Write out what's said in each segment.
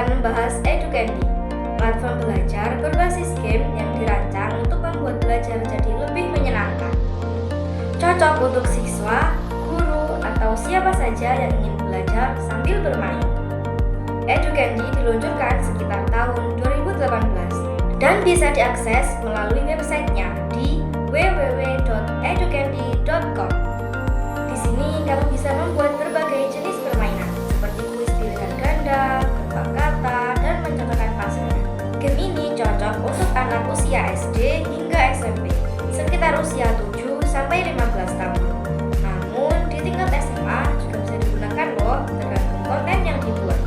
akan membahas EduCandy, platform belajar berbasis game yang dirancang untuk membuat belajar jadi lebih menyenangkan. Cocok untuk siswa, guru, atau siapa saja yang ingin belajar sambil bermain. EduCandy diluncurkan sekitar tahun 2018 dan bisa diakses melalui websitenya di www.educandy.com. Di sini kamu bisa membuat berbagai jenis permainan seperti kuis pilihan ganda, tebak kata, dan mencocokkan pasangan. Game ini cocok untuk anak usia SD hingga SMP, sekitar usia 7 sampai 15 tahun. Namun di tingkat SMA juga bisa digunakan loh, tergantung konten yang dibuat.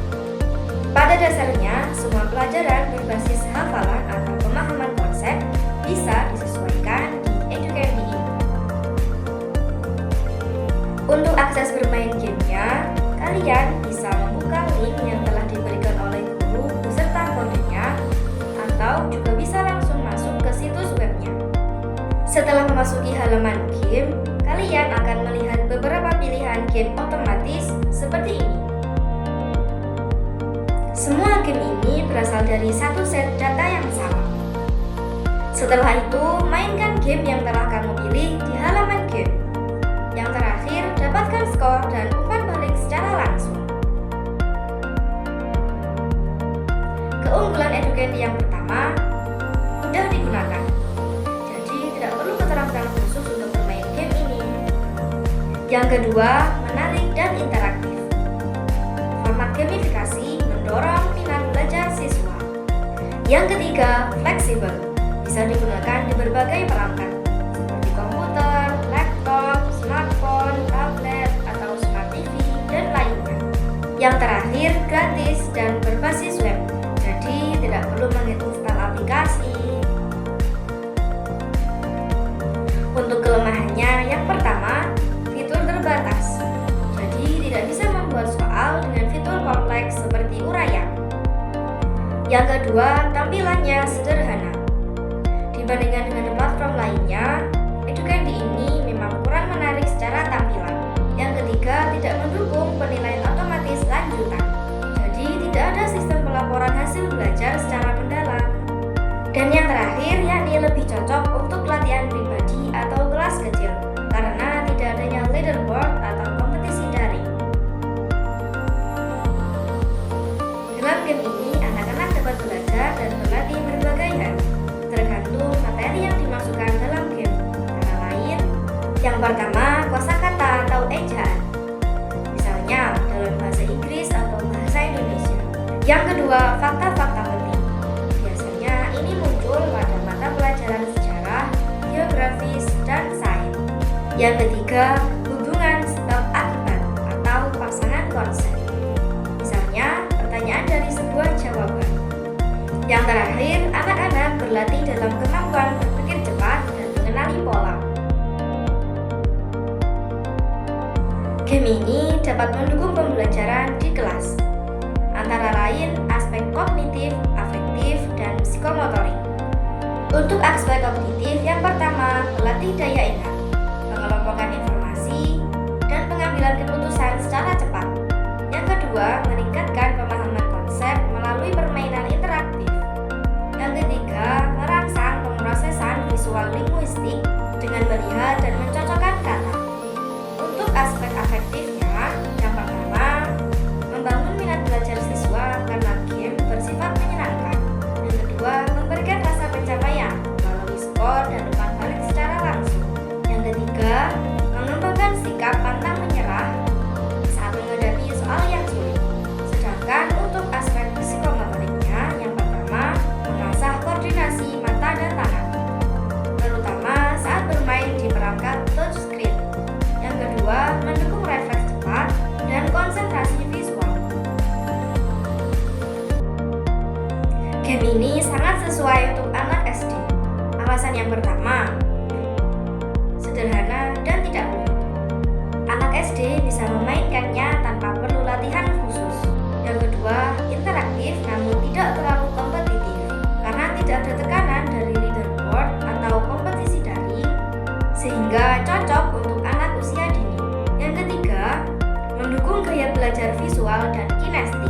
Pada dasarnya, semua pelajaran berbasis hafalan atau pemahaman konsep bisa disesuaikan di EduCandy ini. Untuk akses bermain gamenya, kalian bisa membuka link yang telah diberikan oleh guru beserta kodenya, atau juga bisa langsung masuk ke situs webnya. Setelah memasuki halaman game, kalian akan melihat beberapa pilihan game otomatis seperti ini. Semua game ini berasal dari satu set data yang sama. Setelah itu, mainkan game yang telah kamu pilih di halaman game. Yang terakhir, dapatkan skor dan umpan balik secara langsung. Keunggulan EduCandy yang pertama, mudah digunakan. Jadi tidak perlu keterampilan khusus untuk bermain game ini. Yang kedua, menarik dan interaktif. Format gamifikasi mendorong minat belajar siswa. Yang ketiga, fleksibel. Bisa digunakan di berbagai perangkat seperti komputer, laptop, smartphone, tablet, atau smart TV, dan lainnya. Yang terakhir, gratis dan berbasis web. Jadi tidak perlu menginstal aplikasi. Untuk kelemahannya, yang pertama, fitur terbatas. Jadi tidak bisa membuat soal dengan fitur kompleks seperti uraian. Yang kedua, tampilannya sederhana. Dibandingkan dengan platform lainnya, EduCandy ini memang kurang menarik secara tampilan. Yang ketiga, tidak mendukung penilaian otomatis lanjutan. Jadi tidak ada sistem pelaporan hasil belajar secara mendalam. Dan yang terakhir, yakni lebih cocok untuk latihan pribadi atau kelas kecil, karena tidak adanya leaderboard atau kompetisi daring. Dalam game ini, anak-anak dapat belajar dan berlatih berbagai hal, tergantung materi yang dimasukkan dalam game. Antara lain, yang pertama, kosakata atau ejaan, misalnya dalam bahasa Inggris atau bahasa Indonesia. Yang kedua, fakta-fakta penting. Biasanya ini muncul pada mata pelajaran sejarah, geografis, dan sains. Yang ketiga, hubungan sebab akibat atau pasangan konsep. Misalnya, pertanyaan dari sebuah jawaban. Yang terakhir, anak-anak berlatih dalam kemampuan berpikir cepat dan mengenali pola. Game ini dapat mendukung pembelajaran di kelas, antara lain aspek kognitif, afektif, dan psikomotorik. Untuk aspek kognitif, yang pertama, melatih daya ingat, mengelompokkan informasi, dan pengambilan keputusan secara cepat. Yang kedua, meningkatkan pemahaman konsep melalui permainan interaktif. Yang ketiga, merangsang pemrosesan visual linguistik dengan melihat dan mencocokkan kata. Untuk aspek afektifnya, yang pertama, membangun minat belajar siswa karena game bersifat menyenangkan. Yang kedua, memberikan rasa pencapaian melalui skor dan umpan balik secara langsung. Yang ketiga, mengembangkan sikap pantang menyerah saat menghadapi soal yang sulit. Sedangkan untuk aspek psikomotoriknya, yang pertama, mengasah koordinasi mata dan tangan, terutama saat bermain di perangkat touchscreen. Yang kedua, mendukung refleks cepat dan konsentrasi visual. Game ini sangat sesuai untuk anak SD. Alasan yang pertama, sederhana dan tidak rumit. Anak SD bisa memainkannya tanpa perlu latihan khusus. Yang kedua, interaktif namun tidak terlalu kompetitif, karena tidak ada tekanan dari leaderboard atau kompetisi daring, sehingga cocok untuk anak usia dini. Yang ketiga, mendukung gaya belajar visual dan kinestik.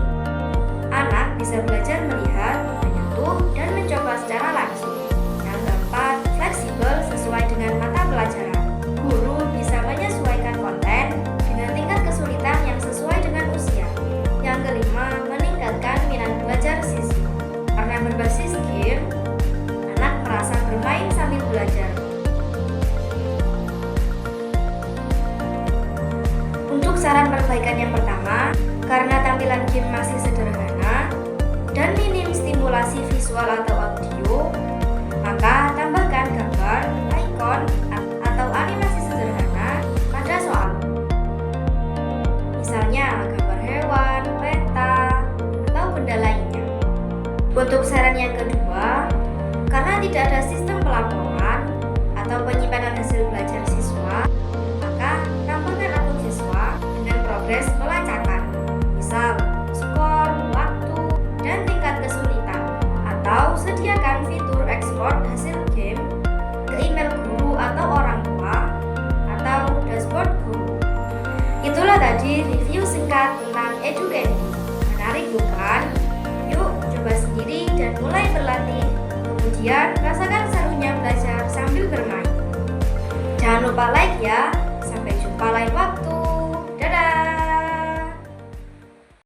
Anak bisa belajar melihat, menyentuh, dan mencoba secara langsung. Yang keempat, fleksibel sesuai dengan mata pelajaran. Guru bisa menyesuaikan konten dengan tingkat kesulitan yang sesuai dengan usia. Yang kelima, meningkatkan minat belajar siswa. Karena berbasis game, anak merasa bermain sambil belajar. Untuk saran perbaikan yang pertama, karena tampilan game masih sederhana dan minim stimulasi visual atau audio, maka tambahkan gambar, ikon, atau animasi sederhana pada soal. Misalnya gambar hewan, peta, atau benda lainnya. Untuk saran yang kedua, karena tidak ada sistem pelaporan atau penyimpanan hasil belajar siswa, maka tambahkan akun siswa dengan progres pelacakan. Misal, skor, waktu, dan tingkat kesulitan. Atau sediakan fitur ekspor hasil game ke email guru atau orang tua, atau dashboard guru. Itulah tadi review singkat tentang EduCandy. Menarik bukan? Yuk coba sendiri dan mulai berlatih. Kemudian rasakan serunya belajar sambil bermain. Jangan lupa like ya. Sampai jumpa lain waktu. Dadah!